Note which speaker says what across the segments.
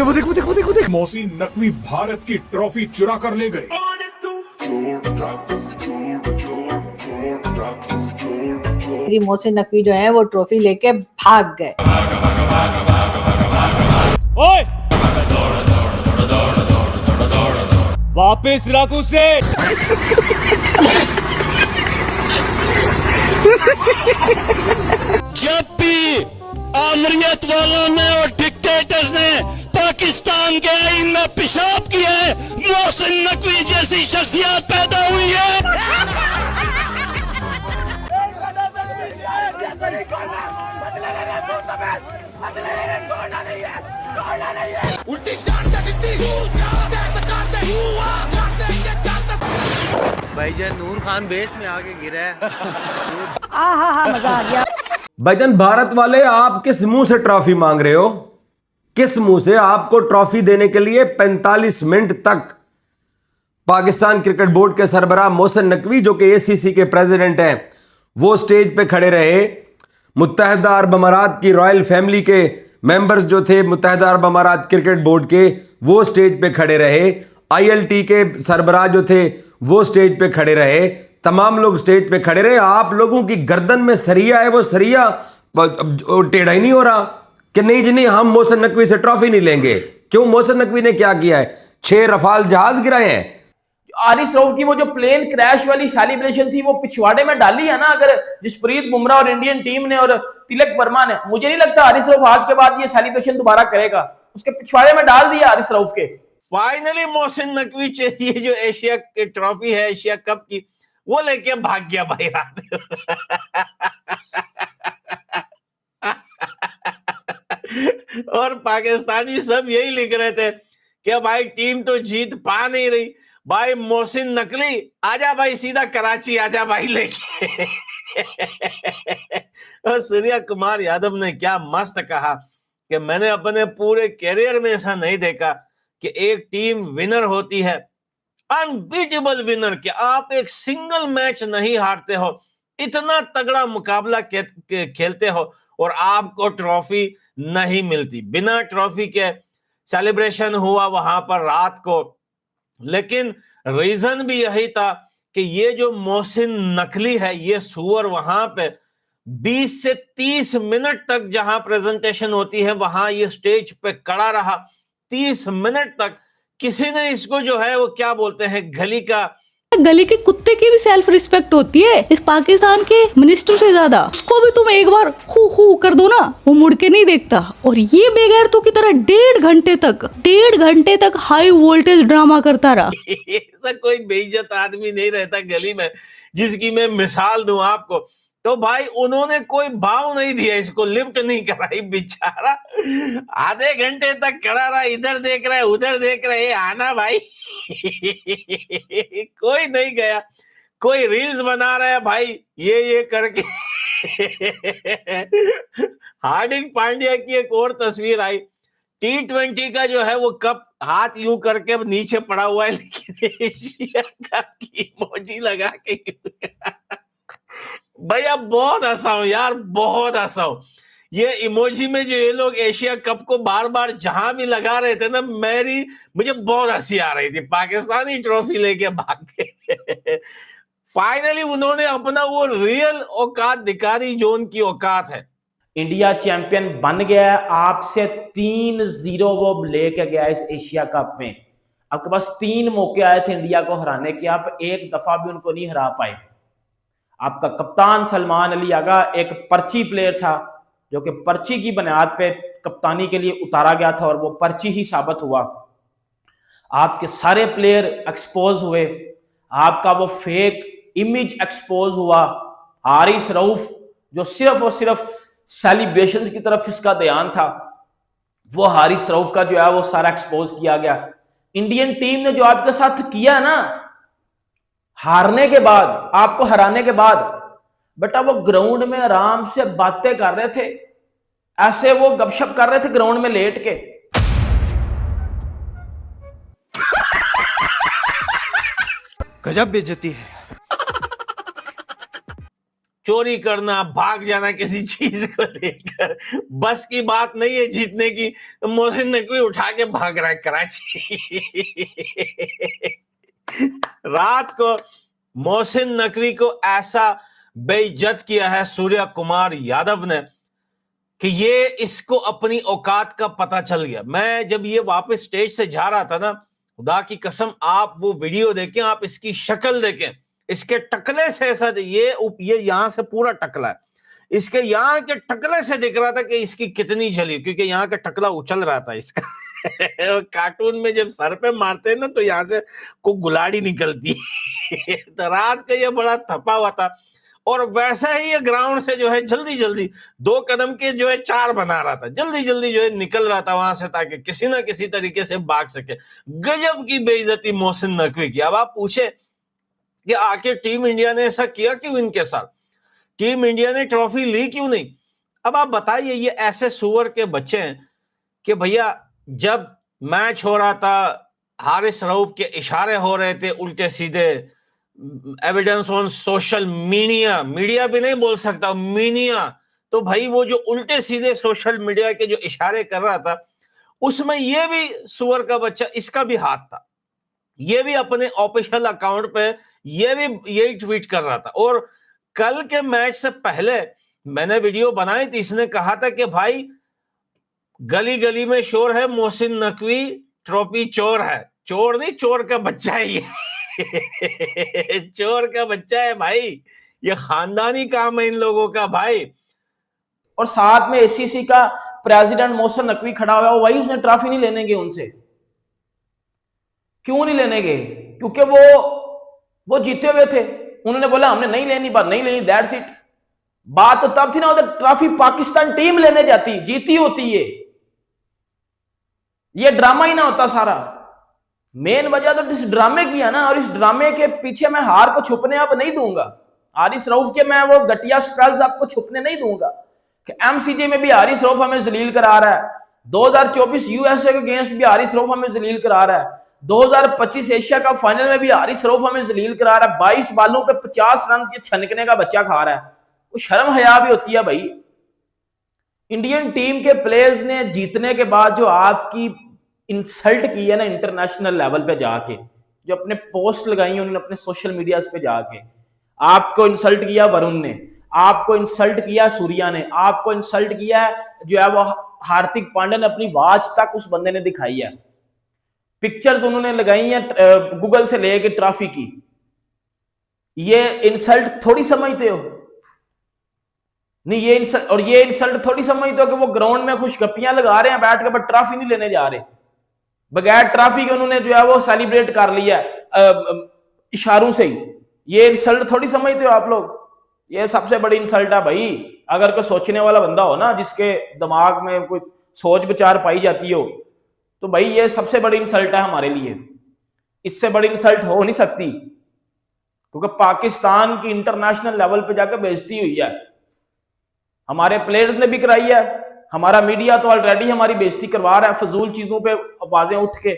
Speaker 1: वो देख वो देख वो देख वो देख।
Speaker 2: मोहसिन नकवी भारत की ट्रॉफी चुरा कर ले गए।
Speaker 3: मोहसिन नकवी जो है वो ट्रॉफी लेके भाग गए।
Speaker 4: ओए! वापस रख उसे।
Speaker 5: जब भी आमरीत वालों ने और डिक्टेटर्स ने पाकिस्तान के आईन में पेशाब किया है, मोहसिन नकवी जैसी शख्सियत पैदा हुई है।
Speaker 6: भाईजान नूर खान बेस में आके गिरा है।
Speaker 3: मजा आ गया।
Speaker 7: भाईजान भारत वाले, आप किस मुंह से ट्रॉफी मांग रहे हो? किस मुंह से? आपको ट्रॉफी देने के लिए 45 मिनट तक पाकिस्तान क्रिकेट बोर्ड के सरबराह मोहसिन नकवी, जो कि एसीसी के प्रेसिडेंट हैं, वो स्टेज पे खड़े रहे। मुत्तहदा अरब अमारात की रॉयल फैमिली के मेंबर्स जो थे मुत्तहदा अरब अमारात क्रिकेट बोर्ड के, वो स्टेज पे खड़े रहे। आईएलटी के सरबराह जो थे वो स्टेज पे खड़े रहे। तमाम लोग स्टेज पे खड़े रहे। आप लोगों की गर्दन में सरिया है, वो सरिया टेढ़ा ही नहीं हो रहा कि नहीं जी नहीं, हम मोहसिन नकवी से ट्रॉफी नहीं लेंगे। क्यों? मोहसिन नकवी ने क्या किया है? 6 रफाल जहाज गिराए हैं।
Speaker 8: आरिस रऊफ की वो जो प्लेन क्रैश वाली सेलिब्रेशन थी वो पिछवाड़े में डाली है ना, अगर जसप्रीत बुमराह और इंडियन टीम ने और तिलक वर्मा ने। मुझे नहीं लगता आरिस रऊफ आज के बाद ये सेलिब्रेशन दोबारा करेगा। उसके पिछवाड़े में डाल दिया आरिस रऊफ के।
Speaker 9: फाइनली मोहसिन नकवी चाहिए जो एशिया की ट्रॉफी है, एशिया कप की, वो लेके भाग गया भाई रात। और पाकिस्तानी सब यही लिख रहे थे कि भाई टीम तो जीत पा नहीं रही, भाई मोहसिन नकवी आजा भाई, सीधा कराची आजा भाई लेके। और सूर्या कुमार यादव ने क्या मस्त कहा कि मैंने अपने पूरे कैरियर में ऐसा नहीं देखा कि एक टीम विनर होती है, अनबीटेबल विनर, कि आप एक सिंगल मैच नहीं हारते हो, इतना तगड़ा मुकाबला खेलते हो और आपको ट्रॉफी नहीं मिलती। बिना ट्रॉफी के सेलिब्रेशन हुआ वहां पर रात को, लेकिन रीजन भी यही था कि ये जो मोहसिन नकवी है, ये सुअर वहां पे 20 से 30 मिनट तक जहां प्रेजेंटेशन होती है वहां ये स्टेज पे खड़ा रहा 30 मिनट तक। किसी ने इसको जो है वो क्या बोलते हैं,
Speaker 10: गली के कुत्ते की भी सेल्फ रिस्पेक्ट होती है, इस पाकिस्तान के मिनिस्टर से ज्यादा। उसको भी तुम एक बार हु कर दो ना, वो मुड़ के नहीं देखता। और ये बेगैरतों की तरह 1.5 घंटे तक हाई वोल्टेज ड्रामा करता रहा।
Speaker 9: ऐसा कोई बेइज्जत आदमी नहीं रहता गली में जिसकी मैं मिसाल दूं आपको। तो भाई उन्होंने कोई भाव नहीं दिया, इसको लिफ्ट नहीं कराई, बेचारा आधे घंटे तक खड़ा रहा, इधर देख रहा है उधर देख रहा है, आना भाई। कोई नहीं गया, कोई रील्स बना रहा है भाई ये करके। हार्दिक पांड्या की एक और तस्वीर आई, T20 का जो है वो कप हाथ यूं करके नीचे पड़ा हुआ है, लेकिन एशिया कप की इमोजी लगा के। भैया बहुत हंसा हूं यार, बहुत हंसा हूं। ये इमोजी में जो ये लोग एशिया कप को बार बार जहां भी लगा रहे थे ना, मुझे बहुत हंसी आ रही थी। पाकिस्तानी ट्रॉफी लेके भाग गए। फाइनली उन्होंने अपना वो रियल औकात दिखा दी जो उनकी औकात है।
Speaker 8: इंडिया चैंपियन बन गया है, आपसे 3-0 वो लेके गया इस एशिया कप में। आपके पास 3 मौके आए थे इंडिया को हराने के, आप एक दफा भी उनको नहीं हरा पाए। आपका कप्तान सलमान अली आगा एक पर्ची प्लेयर था, जो कि पर्ची की बुनियाद पे कप्तानी के लिए उतारा गया था और वो पर्ची ही साबित हुआ। आपके सारे प्लेयर एक्सपोज हुए, आपका वो फेक इमेज एक्सपोज हुआ। आरिस रऊफ जो सिर्फ और सिर्फ सेलिब्रेशंस की तरफ इसका ध्यान था, वो हारिस रऊफ का जो है वो सारा एक्सपोज किया गया। इंडियन टीम ने जो आपके साथ किया ना, हारने के बाद, आपको हराने के बाद, बेटा वो ग्राउंड में आराम से बातें कर रहे थे, ऐसे वो गपशप कर रहे थे ग्राउंड में लेट के।
Speaker 1: गजब बेइज्जती है।
Speaker 9: चोरी करना, भाग जाना किसी चीज को लेकर बस की बात नहीं है जीतने की। तो मोहसिन नकवी उठा के भाग रहा है कराची। रात को मोहसिन नकवी को ऐसा बेइज्जत किया है सूर्या कुमार यादव ने कि ये इसको अपनी औकात का पता चल गया। मैं जब ये वापस स्टेज से जा रहा था ना, खुदा की कसम आप वो वीडियो देखें, आप इसकी शक्ल देखें, इसके टकले से ऐसा ये यहां से पूरा टकला है, इसके यहाँ के टकले से दिख रहा था कि इसकी कितनी जली, क्योंकि यहाँ का टकला उछल रहा था इसका। कार्टून में जब सर पे मारते हैं ना तो यहाँ से को गुलाड़ी निकलती। तो रात का ये बड़ा थपा हुआ था और वैसा ही ये ग्राउंड से जो है जल्दी जल्दी 2 कदम के जो है 4 बना रहा था, जल्दी जल्दी जो है निकल रहा था वहां से ताकि किसी ना किसी तरीके से भाग सके। गजब की बेइज्जती मोहसिन नकवी की। अब आप पूछे कि आखिर टीम इंडिया ने ऐसा किया क्यों इनके साथ, टीम इंडिया ने ट्रॉफी ली क्यों नहीं? अब आप बताइए, ये ऐसे सुअर के बच्चे हैं कि भैया जब मैच हो रहा था, हारिस रऊफ के इशारे हो रहे थे उल्टे सीधे, evidence on social media, media भी नहीं बोल सकता, मीडिया, तो भाई वो जो उल्टे सीधे सोशल मीडिया के जो इशारे कर रहा था उसमें ये भी सुअर का बच्चा, इसका भी हाथ था, ये भी अपने ऑफिशियल अकाउंट पे ये भी यही ट्वीट कर रहा था। और कल के मैच से पहले मैंने वीडियो बनाई थी, इसने कहा था कि भाई गली गली में शोर है, मोहसिन नकवी ट्रॉफी चोर है। चोर नहीं, चोर का बच्चा है ये। चोर का बच्चा है भाई, ये खानदानी काम है इन लोगों का भाई।
Speaker 8: और साथ में एसीसी का प्रेसिडेंट मोहसिन नकवी खड़ा हुआ है, वही उसने ट्रॉफी नहीं लेने गए उनसे। क्यों नहीं लेने गए? क्योंकि वो जीते हुए थे, उन्होंने बोला हमने नहीं लेनी, बात नहीं लेनी, दैट्स इट। बात तो तब थी ना उधर ट्रॉफी पाकिस्तान टीम लेने जाती, जीती होती है, ये ड्रामा ही ना होता सारा। मेन वजह तो इस ड्रामे की है ना, और इस ड्रामे के पीछे मैं हार को छुपने अब नहीं दूंगा। हारिस रऊफ के मैं वो घटिया स्पेल्स आपको छुपने नहीं दूंगा कि एमसीजे में भी हारिस रऊफ हमें जलील करा रहा है, 2024 यूएसए के अगेंस्ट भी हारिस रऊफ हमें जलील करा रहा है, 2025 एशिया कप फाइनल में भी हारिस रऊफ हमें जलील करा रहा है, 22 बालों पे 50 रन के छनकने का बच्चा खा रहा है। वो शर्म हया भी होती है भाई। इंडियन टीम के प्लेयर्स ने जीतने के बाद जो आपकी इंसल्ट की है ना इंटरनेशनल लेवल पे जाके, जो अपने पोस्ट लगाई है उन्होंने अपने सोशल मीडिया पे जाके, आपको इंसल्ट किया वरुण ने, आपको इंसल्ट किया सूर्या ने, आपको इंसल्ट किया जो है वो हार्दिक पांड्या ने, अपनी वॉच तक उस बंदे ने दिखाई है, पिक्चर्स उन्होंने लगाई है गूगल से लेके ट्रॉफी की। ये इंसल्ट थोड़ी समझते हो? नहीं, ये इंसल्ट, और ये इंसल्ट थोड़ी समझते हो कि वो ग्राउंड में खुशगपियां लगा रहे हैं बैठ के, बट ट्रॉफी नहीं लेने जा रहे। बगैर ट्रॉफी के उन्होंने जो है वो सेलिब्रेट कर लिया इशारों से ही। ये इंसल्ट थोड़ी समझते हो आप लोग? ये सबसे बड़ी इंसल्ट है भाई। अगर कोई सोचने वाला बंदा हो ना, जिसके दिमाग में कोई सोच विचार पाई जाती हो, तो भाई ये सबसे बड़ी इंसल्ट है हमारे लिए। इससे बड़ी इंसल्ट हो नहीं सकती, क्योंकि पाकिस्तान की इंटरनेशनल लेवल पे जाकर बेइज्जती हुई है, हमारे प्लेयर्स ने भी कराई है, हमारा मीडिया तो ऑलरेडी हमारी बेइज्जती करवा रहा है फजूल चीजों पे आवाजें उठ के।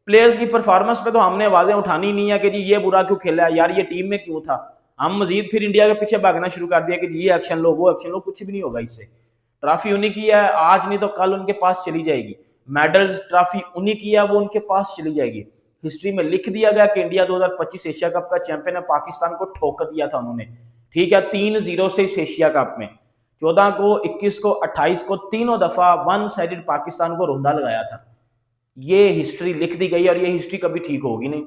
Speaker 8: प्लेयर्स की परफॉर्मेंस पे तो हमने आवाजें उठानी नहीं है कि जी ये बुरा क्यों खेला है यार, ये टीम में क्यों था। हम मजीद फिर इंडिया के पीछे भागना शुरू कर दिया कि जी ये एक्शन लो, वो एक्शन लो। कुछ भी नहीं होगा इससे। ट्रॉफी उन्हीं की है, आज नहीं तो कल उनके पास चली जाएगी। मेडल्स ट्रॉफी उन्हीं की है, वो उनके पास चली जाएगी। हिस्ट्री में लिख दिया गया कि इंडिया 2025 एशिया कप का चैंपियन है, पाकिस्तान को ठोक दिया था उन्होंने, ठीक है, 3-0 से इस एशिया कप में। 14 को, 21 को, 28 को तीनों दफा वन साइडेड पाकिस्तान को रोंदा लगाया था। ये हिस्ट्री लिख दी गई और ये हिस्ट्री कभी ठीक होगी नहीं।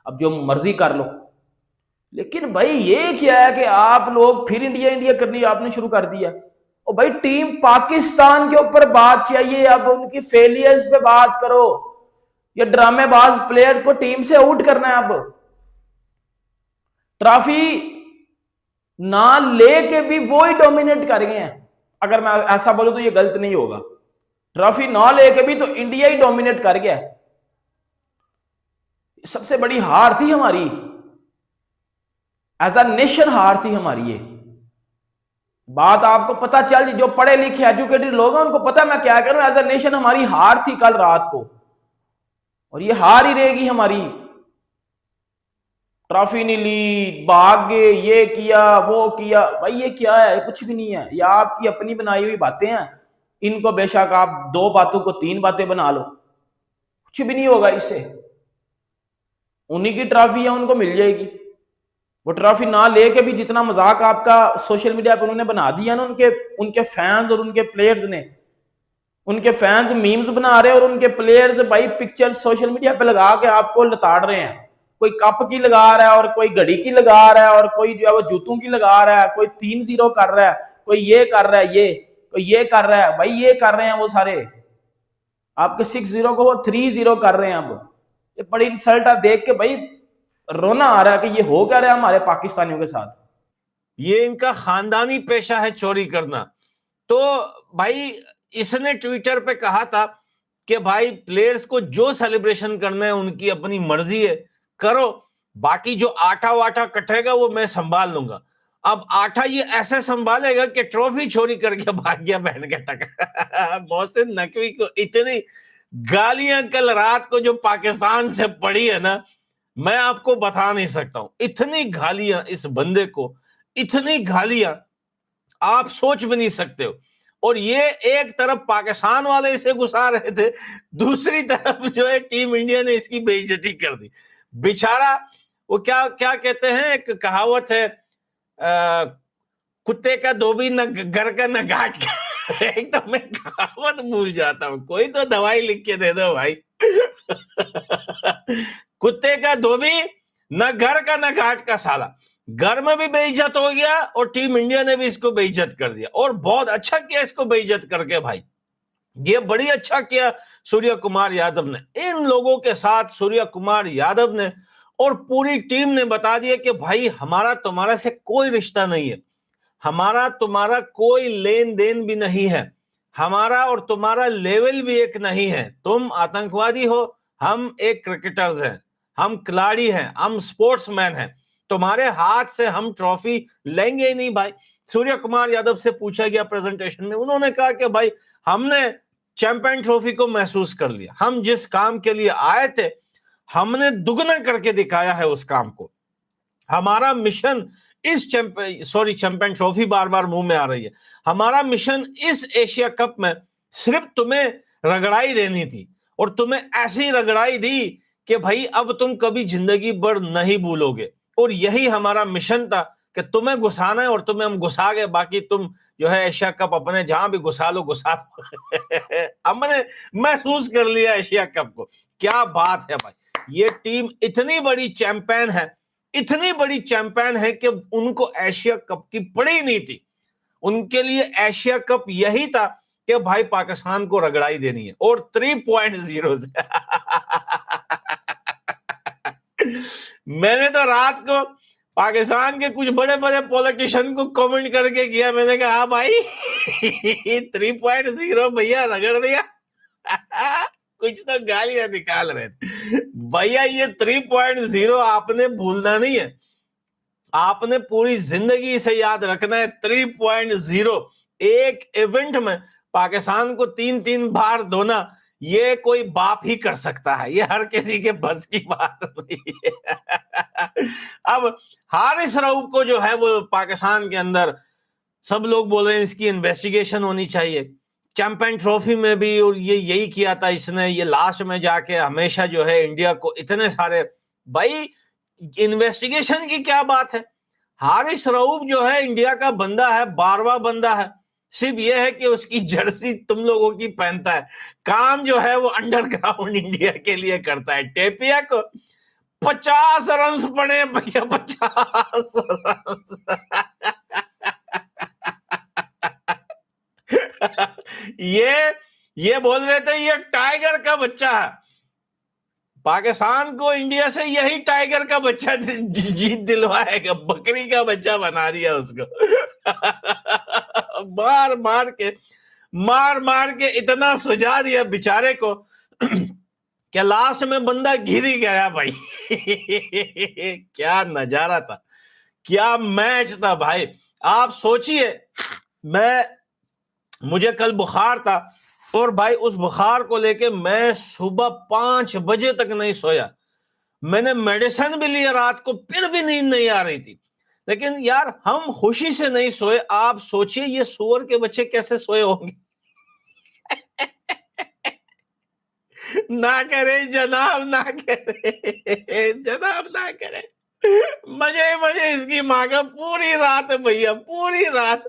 Speaker 8: अब जो मर्जी कर लो, लेकिन भाई ये क्या है कि आप लोग फिर इंडिया इंडिया करनी आपने शुरू कर दिया। और भाई टीम पाकिस्तान के ऊपर बात चाहिए, अब उनकी फेलियर्स पे बात करो। ये ड्रामेबाज प्लेयर को टीम से आउट करना है। अब ट्रॉफी ना लेके भी वो ही डोमिनेट कर गए हैं। अगर मैं ऐसा बोलूं तो ये गलत नहीं होगा। ट्रॉफी ना लेके भी तो इंडिया ही डोमिनेट कर गया। सबसे बड़ी हार थी हमारी, एज अ नेशन हार थी हमारी। ये बात आपको पता चल, जो पढ़े लिखे एजुकेटेड लोग हैं उनको पता मैं क्या करूं। एज अ नेशन हमारी हार थी कल रात को, और ये हार ही रहेगी हमारी। ट्रॉफी नहीं ली, भाग गए, ये किया वो किया। भाई ये क्या है? कुछ भी नहीं है, ये आपकी अपनी बनाई हुई बातें हैं। इनको बेशक आप 2 बातों को 3 बातें बना लो, कुछ भी नहीं होगा इससे। उन्हीं की ट्रॉफी है, उनको मिल जाएगी। वो ट्रॉफी ना लेके भी जितना मजाक आपका सोशल मीडिया पर उन्होंने बना दिया ना, उनके फैंस और उनके प्लेयर्स ने, उनके फैंस मीम्स बना रहे हैं और उनके प्लेयर्स भाई पिक्चर्स सोशल मीडिया पे लगा के आपको लताड़ रहे हैं। कोई कप की लगा रहा है और कोई घड़ी की लगा रहा है और कोई जो है वो जूतों की लगा रहा है, कोई 3-0 कर रहा है, कोई ये कर रहा है, कोई ये कर रहा है। भाई ये कर रहे हैं वो सारे, आपके 6-0 को वो 3-0 कर रहे हैं। अब ये बड़ी इंसल्ट है, देख के भाई रोना आ रहा है कि ये हो क्या रहा है हमारे पाकिस्तानियों के साथ।
Speaker 9: ये इनका खानदानी पेशा है चोरी करना। तो भाई इसने ट्विटर पे कहा था कि भाई प्लेयर्स को जो सेलिब्रेशन करना है उनकी अपनी मर्जी है, करो, बाकी जो आटा वाटा कटेगा वो मैं संभाल लूंगा। अब आटा ये ऐसे संभालेगा कि ट्रॉफी चोरी करके भाग गया बहन के टका। मोहसिन नकवी को इतनी गालियां कल रात को जो पाकिस्तान से पड़ी है ना, मैं आपको बता नहीं सकता हूं। इतनी गालियां इस बंदे को, इतनी गालियां आप सोच भी नहीं सकते हो। और ये एक तरफ पाकिस्तान वाले इसे घुसा रहे थे, दूसरी तरफ जो है टीम इंडिया ने इसकी बेइज्जती कर दी। बेचारा वो क्या क्या कहते हैं, एक कहावत है, कुत्ते का धोबी न घर का न घाट का। एक तो मैं कहावत भूल जाता हूं, कोई तो दवाई लिख के दे दो भाई। कुत्ते का धोबी न घर का न घाट का साला। घर में भी बेइज्जत हो गया और टीम इंडिया ने भी इसको बेइज्जत कर दिया, और बहुत अच्छा किया इसको बेइज्जत करके भाई। ये बड़ी अच्छा किया सूर्य कुमार यादव ने। इन लोगों के साथ सूर्य कुमार यादव ने और पूरी टीम ने बता दिया कि भाई हमारा तुम्हारा से कोई रिश्ता नहीं है, हमारा तुम्हारा कोई लेन देन भी नहीं है, हमारा और तुम्हारा लेवल भी एक नहीं है। तुम आतंकवादी हो, हम एक क्रिकेटर्स हैं, हम खिलाड़ी हैं, हम स्पोर्ट्समैन हैं, तुम्हारे हाथ से हम ट्रॉफी लेंगे ही नहीं भाई। सूर्य कुमार यादव से पूछा गया प्रेजेंटेशन में, उन्होंने कहा कि भाई हमने चैंपियन ट्रॉफी को महसूस कर लिया, हम जिस काम के लिए आए थे हमने दुगना करके दिखाया है उस काम को। हमारा मिशन इस चैंपियन ट्रॉफी बार बार मुंह में आ रही है, हमारा मिशन इस एशिया कप में सिर्फ तुम्हें रगड़ाई देनी थी, और तुम्हें ऐसी रगड़ाई दी कि भाई अब तुम कभी जिंदगी भर नहीं भूलोगे। और यही हमारा मिशन था कि तुम्हें घुसाना है और तुम्हें हम घुसा गए, बाकी तुम जो है एशिया कप अपने जहां भी घुसा लो घुसा लो। हमने महसूस कर लिया एशिया कप को। क्या बात है भाई, ये टीम इतनी बड़ी चैंपियन है, इतनी बड़ी चैंपियन है कि उनको एशिया कप की पड़ी नहीं थी। उनके लिए एशिया कप यही था कि भाई पाकिस्तान को रगड़ाई देनी है, और 3.0 से। मैंने तो रात को पाकिस्तान के कुछ बड़े बड़े पॉलिटिशियन को कमेंट करके किया, मैंने कहा हाँ भाई 3.0 भैया रगड़ दिया। कुछ तो गालियां निकाल रहे थे भैया। ये 3.0 आपने भूलना नहीं है, आपने पूरी जिंदगी से याद रखना है। 3.0 एक इवेंट में पाकिस्तान को 3-3 बार धोना, ये कोई बाप ही कर सकता है, ये हर किसी के बस की बात नहीं है। अब हारिस रऊफ को जो है वो पाकिस्तान के अंदर सब लोग बोल रहे हैं इसकी इन्वेस्टिगेशन होनी चाहिए। चैंपियन ट्रॉफी में भी और ये यही किया था इसने, ये लास्ट में जाके हमेशा जो है इंडिया को इतने सारे, भाई इन्वेस्टिगेशन की क्या बात है। हारिस रऊफ जो है इंडिया का बंदा है, 12वां बंदा है, सिर्फ ये है कि उसकी जर्सी तुम लोगों की पहनता है, काम जो है वो अंडरग्राउंड इंडिया के लिए करता है। टेपिया को 50 रन पड़े भैया, 50 रन। ये बोल रहे थे ये टाइगर का बच्चा है, पाकिस्तान को इंडिया से यही टाइगर का बच्चा जीत दिलवाएगा, बकरी का बच्चा बना दिया उसको। मार मार के इतना सुझा दिया बेचारे को कि लास्ट में बंदा गिर ही गया भाई। क्या नजारा था, क्या मैच था भाई। आप सोचिए, मुझे कल बुखार था और भाई उस बुखार को लेके मैं सुबह 5 बजे तक नहीं सोया। मैंने मेडिसिन भी लिया रात को, फिर भी नींद नहीं आ रही थी। लेकिन यार हम खुशी से नहीं सोए। आप सोचिए ये सूअर के बच्चे कैसे सोए होंगे। ना करे जनाब, ना करे जनाब, ना करे। मजे मजे इसकी माँ का पूरी रात है भैया, पूरी रात।